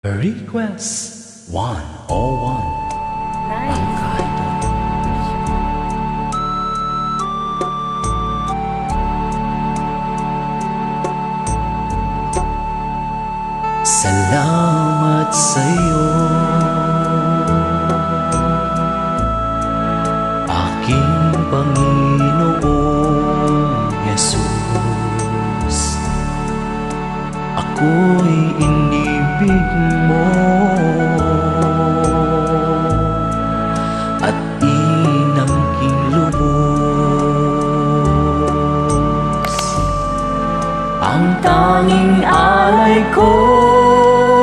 Request 101. Nice. Salamat sa'yo, aking Panginoong Jesus. Ako'y inibig mo at inangking lubos. Ang tanging alay ko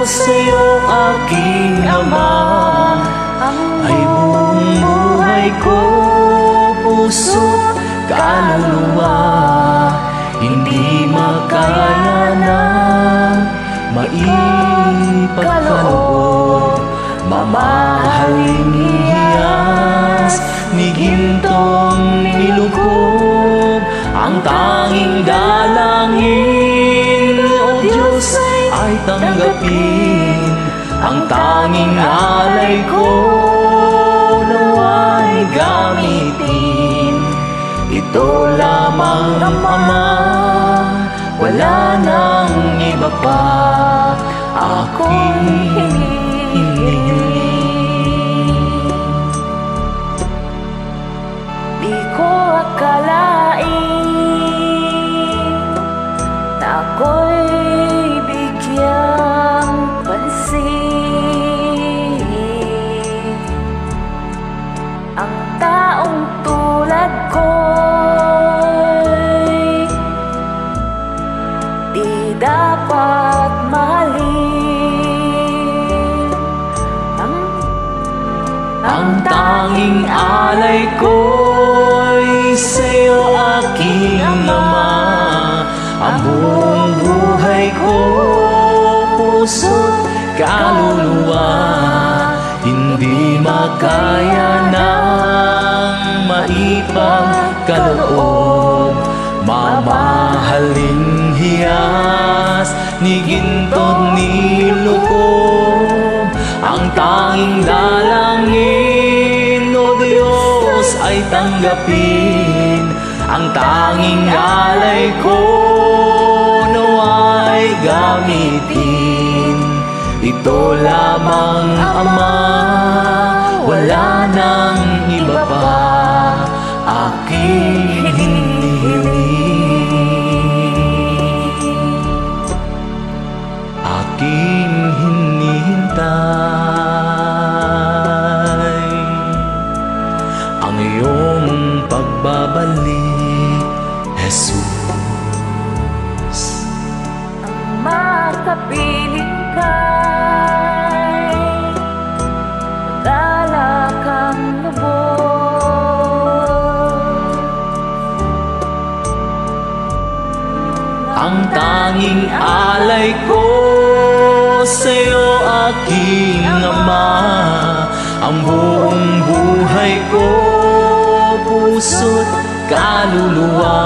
sa'yo, aking Ama, ay buong buhay ko, puso't kaluluwa. Hindi makaya na maipagkaloob, mamahaling hiyas ni gintong nilukob. Ang tanging dalangin, O Diyos, ay tanggapin. Ang tanging alay ko, nawa'y gamitin. Ito lamang, Ama, wala nang iba pa aking hinihiling. Di ko akalain na ako'y bigyang pansin. Ang taong tulad ko'y di dapat mahalin. Ang tanging alay ko'y sa'yo, aking Ama. Ang buong buhay ko, puso't kaluluwa. Hindi makaya nang maipagkaloob, mamahaling hiyas ni gintong nilukob. Ang tanging dalangin, O Diyos, ay tanggapin. Ang tanging alay ko, nawa'y gamitin. Ito lamang, Ama, wala nang iba pa aking hinihiling. Aking hinihintay ang iyong pagbabalik, Jesus. Ang makapiling ka'y magdala kang lubos. Ang tanging alay ko sa'yo, aking Ama. Ang buong buhay ko, puso't kaluluwa.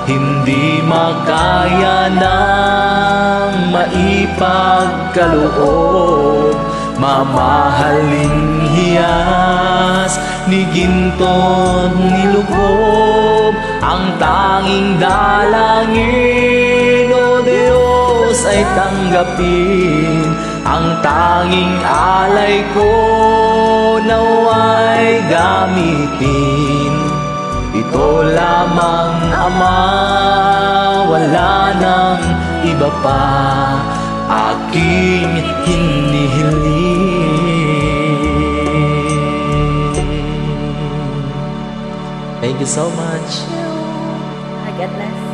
Hindi makaya nang maipagkaloob, mamahaling hiyas ni ginto't nilukob. Ang tanging dalangin, O Diyos, ay tanggapin. Ang tanging alay ko, nawa'y gamitin. Ito lamang, Ama, wala nang iba pa aking hinihiling. Thank you so much. God bless.